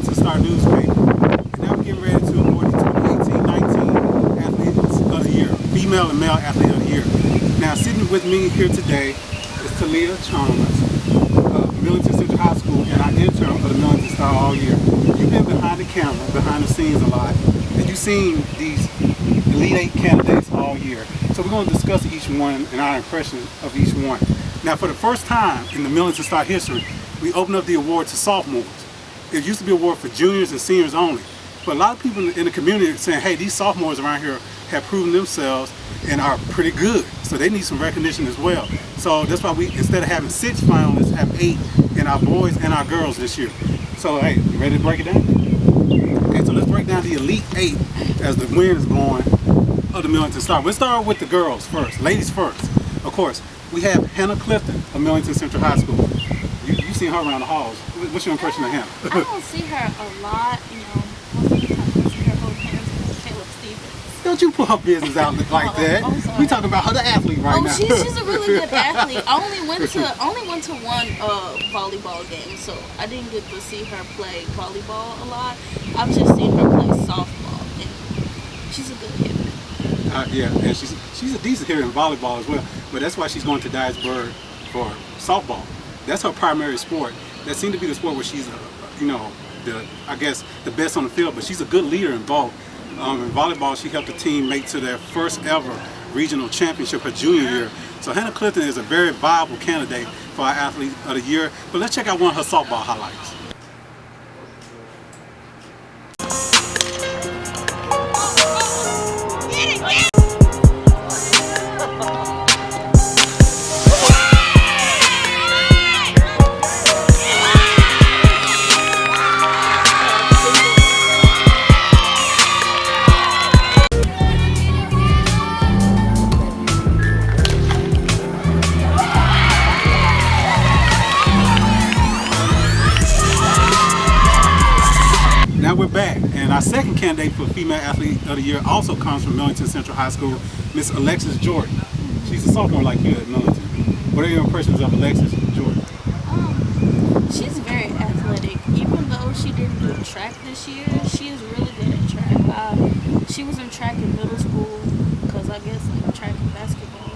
Millington Star newspaper. And now we're getting ready to award the 2018-19 Athletes of the Year, female and male athlete of the year. Now sitting with me here today is Taliyah Chalmers of Millington Central High School and our intern of the Millington Star all year. You've been behind the camera, behind the scenes a lot, and you've seen these Elite 8 candidates all year. So we're going to discuss each one and our impressions of each one. Now for the first time in the Millington Star history, we opened up the award to sophomores. It used to be an award for juniors and seniors only. But a lot of people in the community are saying, hey, these sophomores around here have proven themselves and are pretty good. So they need some recognition as well. So that's why we, instead of having 6 finalists, have 8 in our boys and our girls this year. So hey, you ready to break it down? Okay, so let's break down the Elite 8 as the wind is blowing of the Millington Star. We'll start with the girls first, ladies first. Of course, we have Hannah Clifton of Millington Central High School. You've seen her around the halls. What's your impression of Hannah? I don't see her a lot, you know. Most of the time I see her hold hands with Caleb Stevens. Don't you put her business out like that. We talking about her, the athlete right now. She's a really good athlete. I only went to one volleyball game, so I didn't get to see her play volleyball a lot. I've just seen her play softball, and she's a good hitter. Yeah, and she's a decent hitter in volleyball as well. But that's why she's going to Dyersburg for softball. That's her primary sport. That seems to be the sport where she's, I guess the best on the field. But she's a good leader in both. In volleyball, she helped the team make to their first ever regional championship her junior year. So Hannah Clifton is a very viable candidate for our athlete of the year. But let's check out one of her softball highlights. Now we're back, and our second candidate for Female Athlete of the Year also comes from Millington Central High School, Miss Alexis Jordan. She's a sophomore like you at Millington. What are your impressions of Alexis Jordan? She's very athletic. Even though she didn't do track this year, she is really good at track. She was in track in middle school because I guess like track and basketball.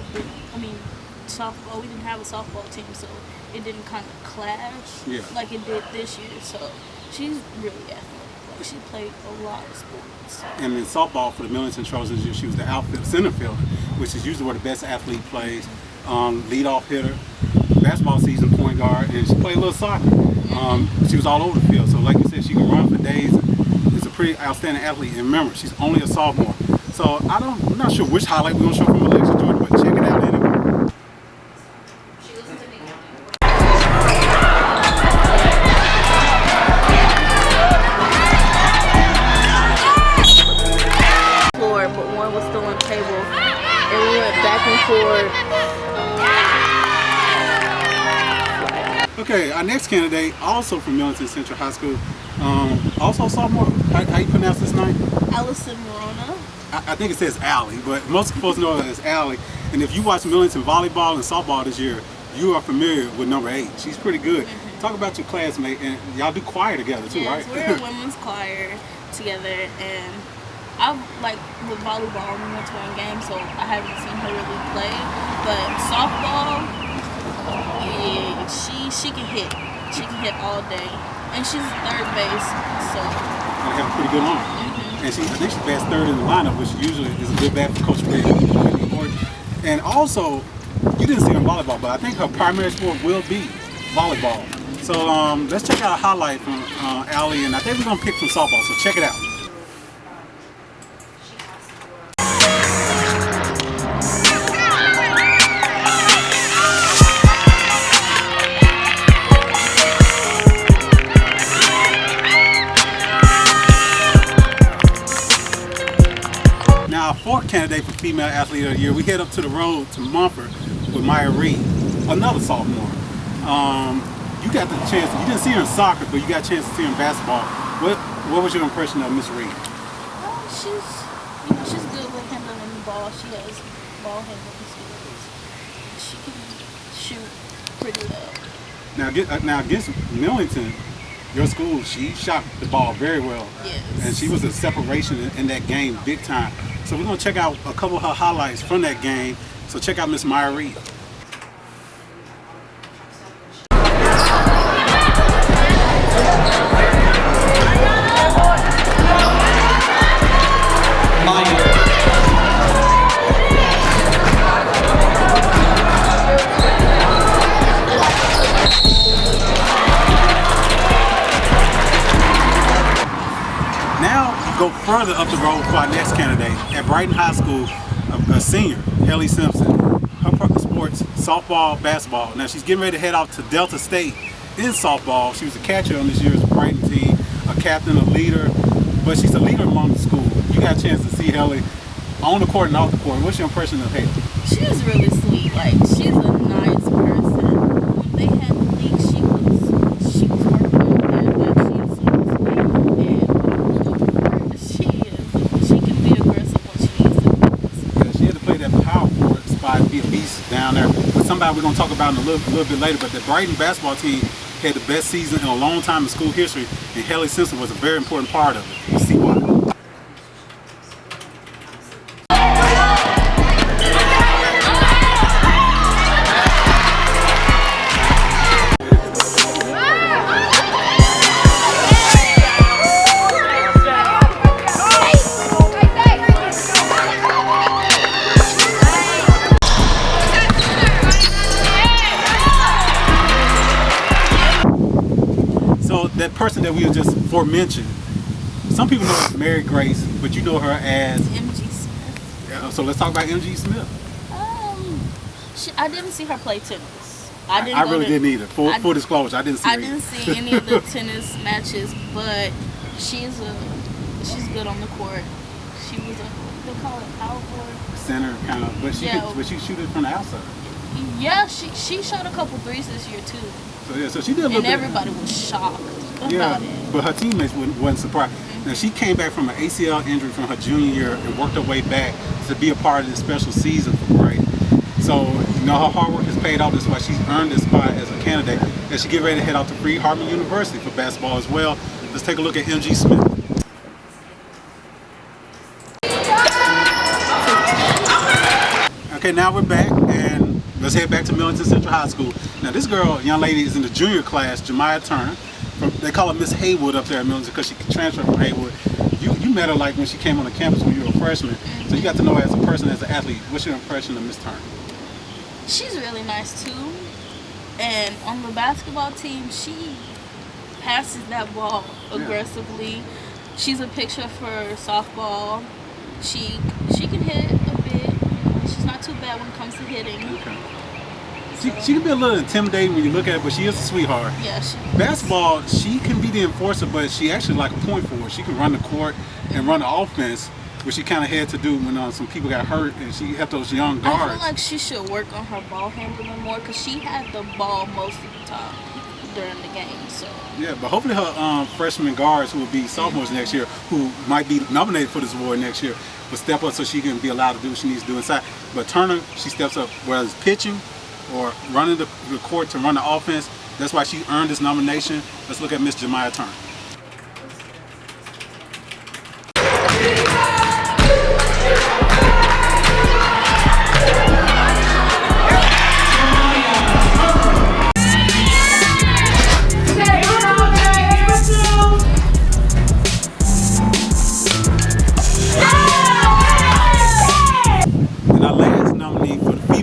Softball. We didn't have a softball team, so it didn't kind of clash like it did this year. So she's really athletic. She played a lot of sports. And in softball for the Millington Trojans, she was the outfield center fielder, which is usually where the best athlete plays. Leadoff hitter, basketball season point guard, and she played a little soccer. She was all over the field. So like you said, she can run for days. Is a pretty outstanding athlete. And remember, she's only a sophomore. So I'm not sure which highlight we're gonna show from Alexis Jordan, but check it out anyway. But one was still on the table, and we went back and forth. Okay, our next candidate, also from Millington Central High School, also a sophomore. How you pronounce this name? Alison Morona. I think it says Allie, but most folks know it as Allie. And if you watch Millington volleyball and softball this year, you are familiar with number 8. She's pretty good. Talk about your classmate, and y'all do choir together too, right? Yes, we're a women's choir together, and I like with volleyball, we went to one game, so I haven't seen her really play. But softball, yeah, she can hit. She can hit all day, and she's third base, so. And have a pretty good arm. And I think she bats third in the lineup, which usually is a good bat for Coach Kyree. And also, you didn't see her in volleyball, but I think her primary sport will be volleyball. So let's check out a highlight from Allie, and I think we're gonna pick from softball. So check it out. Now, our fourth candidate for Female Athlete of the Year, we head up to the road to Mumford with Miaya, another sophomore. You got the chance, you didn't see her in soccer, but you got a chance to see her in basketball. What was your impression of Miss Reed? She's good with handling the ball. She has ball handling skills. She can shoot pretty well. Now against Millington, your school, she shot the ball very well. Yes. And she was a separation in that game big time. So we're going to check out a couple of her highlights from that game. So check out Miss Maya Reed. Go further up the road for our next candidate at Brighton High School, a senior, Haley Simpson. Her sports, softball, basketball. Now she's getting ready to head out to Delta State in softball. She was a catcher on this year's Brighton team, a captain, a leader, but she's a leader among the school. You got a chance to see Haley on the court and off the court. What's your impression of Haley? She's really sweet. Like, she's a nice person. When they had the league, she was working on that, but she's super sweet. And she can be aggressive when she needs to be aggressive. Yeah, she had to play that power forward spot, be a beast down there. With somebody we're going to talk about in a little bit later, but the Brighton basketball team had the best season in a long time in school history, and Haley Simpson was a very important part of it. Let's see why. That person that we were just forementioned, some people know her as Mary Grace, but you know her as Angie Smith. Yeah, so let's talk about Angie Smith. I didn't see her play tennis. I really didn't either. Full disclosure, I didn't see. I didn't see any of the tennis matches, but she's good on the court. She was they call it power forward. Center kind of, but she shoot it from the outside. Yeah, she shot a couple threes this year too. So she did a little bit. And everybody was shocked about it. But her teammates wasn't surprised. Now she came back from an ACL injury from her junior year and worked her way back to be a part of this special season for Brighton. So her hard work has paid off. That's why she's earned this spot as a candidate. And she get ready to head out to Free Hartman University for basketball as well. Let's take a look at Angie Smith. Okay, now we're back and let's head back to Millington Central High School. Now this young lady is in the junior class, Jamiya Turner. They call her Miss Haywood up there at Millington because she transferred from Haywood. You met her like when she came on the campus when you were a freshman. So you got to know her as a person, as an athlete. What's your impression of Miss Turner? She's really nice too. And on the basketball team, she passes that ball aggressively. She's a picture for softball. She can hit a bit. She's not too bad when it comes to hitting. Okay. She can be a little intimidating when you look at it, but she is a sweetheart. Yeah. Basketball, she can be the enforcer, but she actually like a point forward. She can run the court and run the offense, which she kind of had to do when some people got hurt, and she helped those young guards. I feel like she should work on her ball handling more because she had the ball most of the time during the game. So. Yeah, but hopefully her freshman guards who will be sophomores next year, who might be nominated for this award next year, will step up so she can be allowed to do what she needs to do inside. But Turner, she steps up, whether it's pitching or running the court to run the offense. That's why she earned this nomination. Let's look at Miss Jamiya Turner.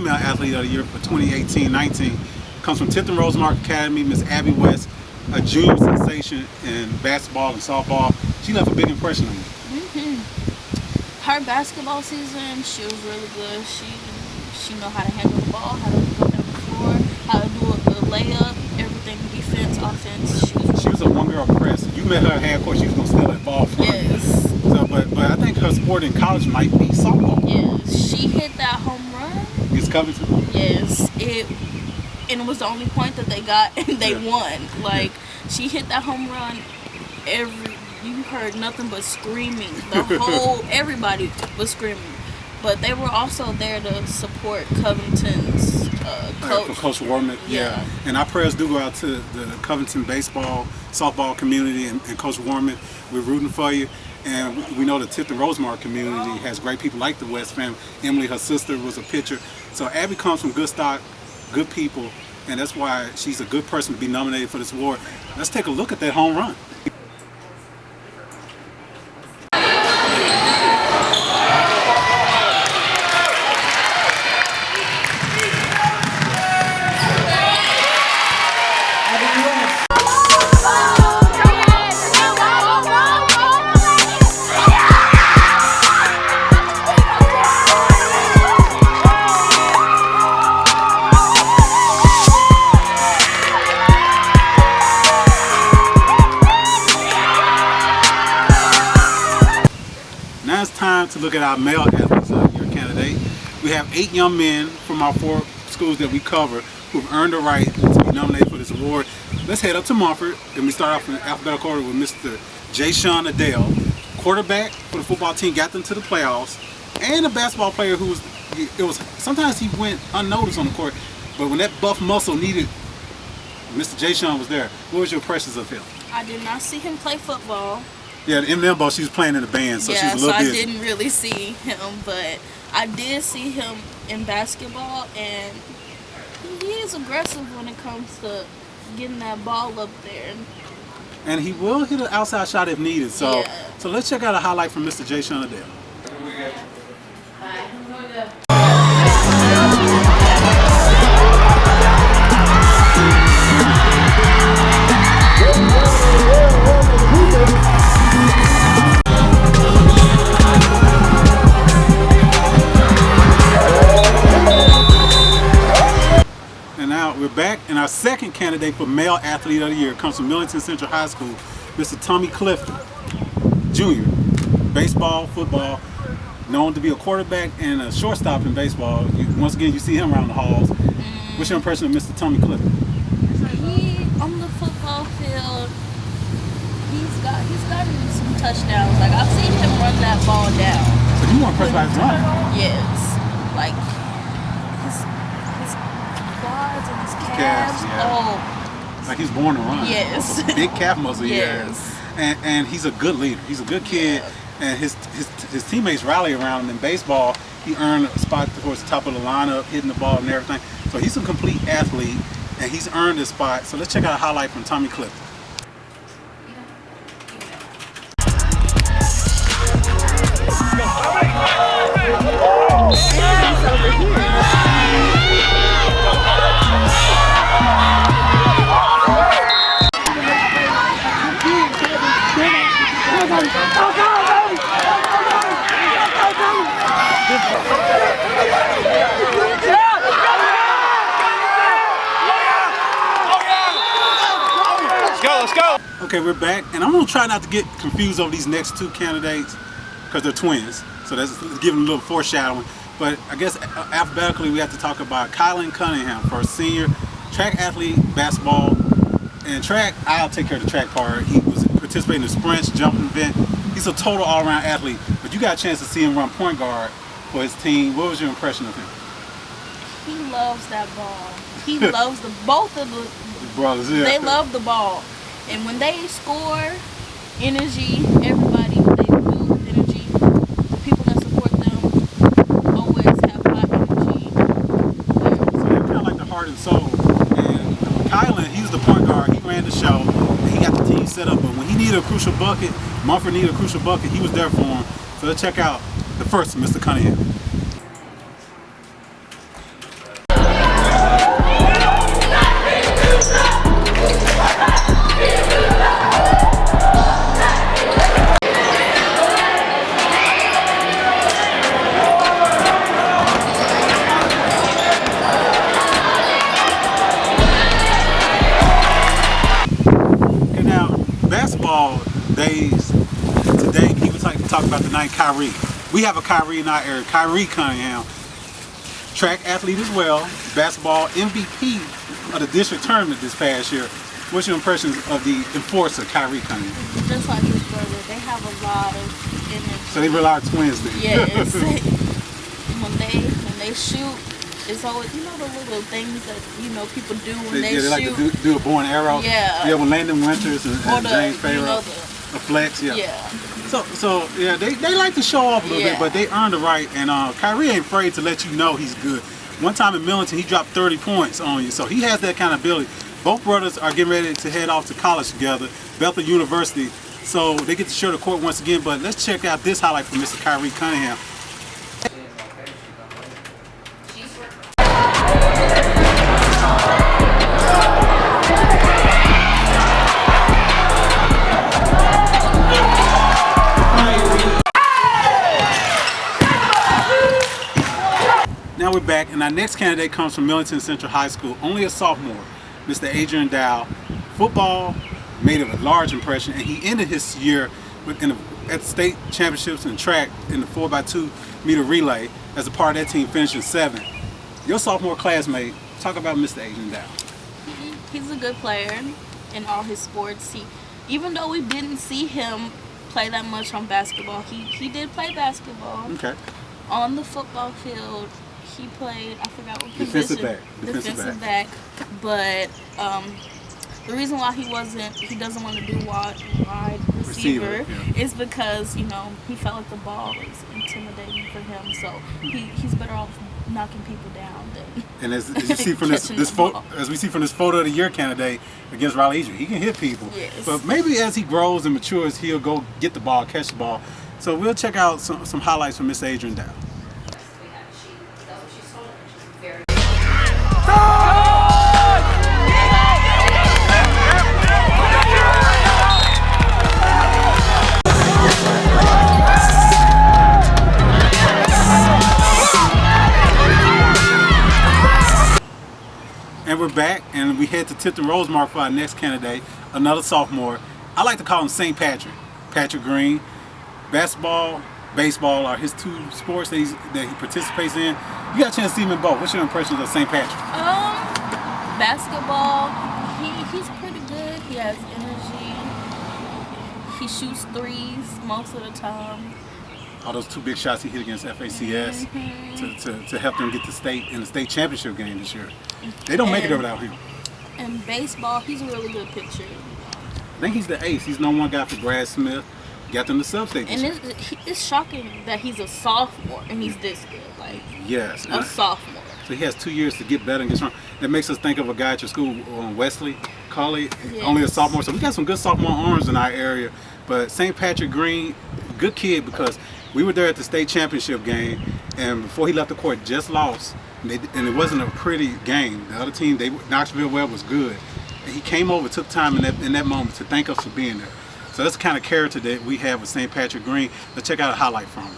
Athlete of the Year for 2018-19 comes from 10th and Rosemark Academy, Miss Abby West, a junior sensation in basketball and softball. She left a big impression on you. Her basketball season, she was really good. She know how to handle the ball, how to go down the floor, how to do a layup, everything, defense, offense. She was a one-girl press. You met her at half court, she was gonna steal that ball from her. Yes. So, but I think her sport in college might be softball. Yes, she hit that home run. It's Covington. Yes, it was the only point that they got, and they won. Like she hit that home run. You heard nothing but screaming. Everybody was screaming, but they were also there to support Covington's coach. For Coach Warman, yeah. And our prayers do go out to the Covington baseball, softball community, and Coach Warman. We're rooting for you. And we know the Tipton Rosemar community has great people like the West family. Emily, her sister, was a pitcher. So Abby comes from good stock, good people, and that's why she's a good person to be nominated for this award. Let's take a look at that home run. Now it's time to look at our male athletes of the year candidate. We have 8 young men from our 4 schools that we cover who've earned the right to be nominated for this award. Let's head up to Mumford, and we start off in alphabetical order with Mr. JaShawn Adell, quarterback for the football team, got them to the playoffs, and a basketball player who was sometimes he went unnoticed on the court, but when that buff muscle needed, Mr. JaShawn was there. What was your impressions of him? I did not see him play football. Yeah, the M&M ball, she was playing in the band, so she was a little busy. I didn't really see him, but I did see him in basketball, and he is aggressive when it comes to getting that ball up there. And he will hit an outside shot if needed. So, so let's check out a highlight from Mr. JaShawn Adell. And now we're back, and our second candidate for Male Athlete of the Year comes from Millington Central High School, Mr. Tommy Clifton, Jr. Baseball, football, known to be a quarterback and a shortstop in baseball. Once again, you see him around the halls. What's your impression of Mr. Tommy Clifton? He, on the football field, he's gotten some touchdowns. Like, I've seen him run that ball down. So you more impressed by his run? Yes. Like, his quads and his calves. Oh. Like he's born to run. Yes. Big calf muscle. Yes. And he's a good leader. He's a good kid. And his teammates rally around him. In baseball, he earned a spot towards the top of the lineup, hitting the ball and everything. So he's a complete athlete, and he's earned this spot. So let's check out a highlight from Tommy Clifton. Let's go. Okay, we're back, and I'm gonna try not to get confused over these next 2 candidates because they're twins. So that's giving a little foreshadowing. But I guess alphabetically we have to talk about Colin Cunningham, first senior, track athlete, basketball, and track. I'll take care of the track part. He was participating in sprints, jumping event. He's a total all-around athlete. But you got a chance to see him run point guard for his team. What was your impression of him? He loves that ball. He loves both of the brothers. Yeah. They love the ball. And when they score, energy, everybody, they do energy. The people that support them always have high energy. So they're kind of like the heart and soul. And Kylan, he's the point guard. He ran the show. And he got the team set up. But when he needed a crucial bucket, Mumford needed a crucial bucket, he was there for him. So let's check out the first, Mr. Cunningham. Basketball days today, he would like to talk about the night Kyree. We have a Kyree in our area, Kyree Cunningham, track athlete as well, basketball MVP of the district tournament this past year. What's your impressions of the enforcer, Kyree Cunningham? Just like his brother, they have a lot of energy. So they really are twins then. Yes. when they shoot, it's always, the little things that, people do when they they shoot. like to do a bow and arrow. Yeah. Yeah, when Landon Winters and James Farrell. You know, a flex, yeah. Yeah. So yeah, they like to show off a little bit, but they earned the right. And Kyree ain't afraid to let you know he's good. One time in Millington, he dropped 30 points on you, so he has that kind of ability. Both brothers are getting ready to head off to college together, Bethel University. So they get to share the court once again. But let's check out this highlight from Mr. Colin Cunningham. Now we're back, and our next candidate comes from Millington Central High School, only a sophomore, Mr. Adrian Dow. Football made a large impression, and he ended his year at state championships in track in the 4x2 meter relay as a part of that team, finishing 7th. Your sophomore classmate, talk about Mr. Adrian Dow. He's a good player in all his sports. Even though we didn't see him play that much on basketball, he did play basketball. Okay. On the football field, he played, I forgot what position. Defensive back. But the reason why he doesn't want to do wide receiver is because, he felt like the ball was intimidating for him. So he's better off knocking people down than and as you see from this photo, as we see from this photo of the year candidate against Raleigh Eastern, he can hit people. Yes. But maybe as he grows and matures, he'll go get the ball, catch the ball. So we'll check out some highlights from Miss Adrian Dow. And we're back, and we head to Tipton Rosemark for our next candidate, another sophomore. I like to call him St. Patrick. Patrick Green. Basketball, baseball are his 2 sports that he participates in. You got a chance to see him in both. What's your impressions of St. Patrick? Basketball, he's pretty good. He has energy. He shoots threes most of the time. All those 2 big shots he hit against FACS to help them get the state in the state championship game this year. They don't make it without him. And baseball, he's a really good pitcher. I think he's the ace. He's #1 guy for Brad Smith. Got them to sub-state this year. And it's shocking that he's a sophomore and he's this good. Like, yes. A sophomore. So he has 2 years to get better and get strong. That makes us think of a guy at your school, Wesley Colley, only a sophomore. So we got some good sophomore arms in our area. But St. Patrick Green, good kid, because we were there at the state championship game, and before he left the court, just lost. And it wasn't a pretty game. The other team, Knoxville Webb, was good. And he came over, took time in that moment to thank us for being there. So that's the kind of character that we have with St. Patrick Green. Let's check out a highlight from him.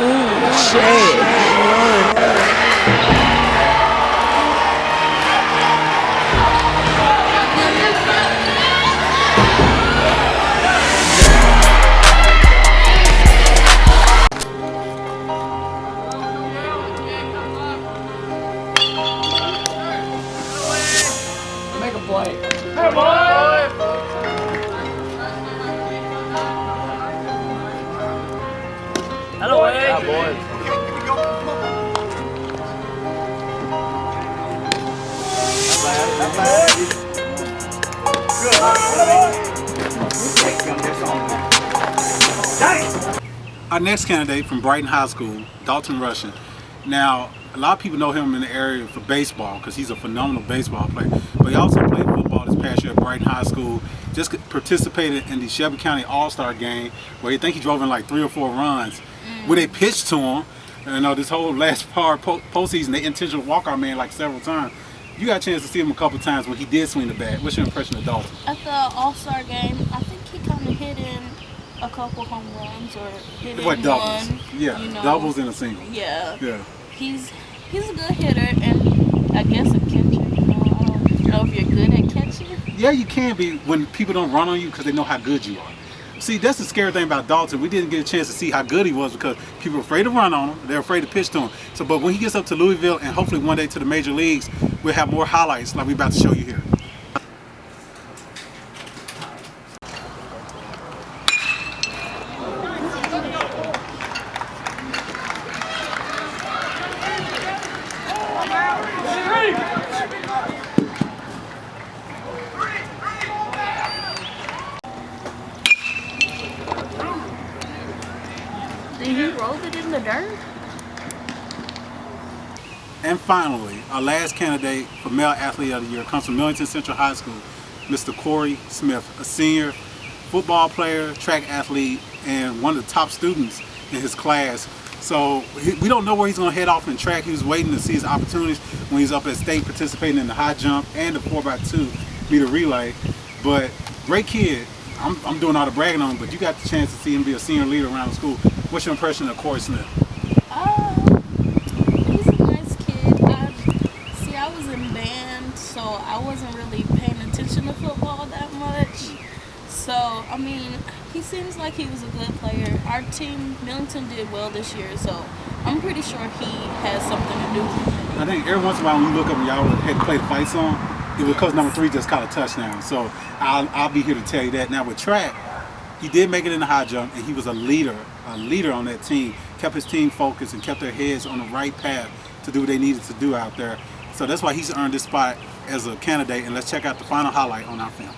Ooh, shit. Our next candidate from Brighton High School, Dalton Russian. Now, a lot of people know him in the area for baseball because he's a phenomenal baseball player. But he also played football this past year at Brighton High School. Just participated in the Shelby County All-Star game where I think he drove in like 3 or 4 runs. Where they pitched to him. This whole last part postseason, they intentionally walk our man like several times. You got a chance to see him a couple times when he did swing the bat. What's your impression of Dalton? At the All-Star game, I think he kind of hit in a couple home runs or hit in doubles? one. Yeah, doubles and a single. Yeah. Yeah. He's a good hitter and I guess a catcher. I don't know if you're good at catching. Yeah, you can be when people don't run on you because they know how good you are. See, that's the scary thing about Dalton. We didn't get a chance to see how good he was because people were afraid to run on him. They're afraid to pitch to him. So, but when he gets up to Louisville and hopefully one day to the major leagues, we'll have more highlights like we're about to show you here. put it in the dirt? And finally, our last candidate for Male Athlete of the Year comes from Millington Central High School, Mr. Cory Smith, a senior football player, track athlete, and one of the top students in his class. So we don't know where he's going to head off in track. He was waiting to see his opportunities when he's up at state participating in the high jump and the 4x2 meter relay. But great kid. I'm doing all the bragging on him, but you got the chance to see him be a senior leader around the school. What's your impression of Cory Smith? He's a nice kid. I was in band, so I wasn't really paying attention to football that much. So, I mean, he seems like he was a good player. Our team, Millington, did well this year, so I'm pretty sure he has something to do with it. I think every once in a while when you look up and y'all had to play the fight song, it was because number 3 just caught a touchdown. So I'll be here to tell you that. Now with track, he did make it in the high jump, and he was a leader on that team. Kept his team focused and kept their heads on the right path to do what they needed to do out there. So that's why he's earned this spot as a candidate. And let's check out the final highlight on our film.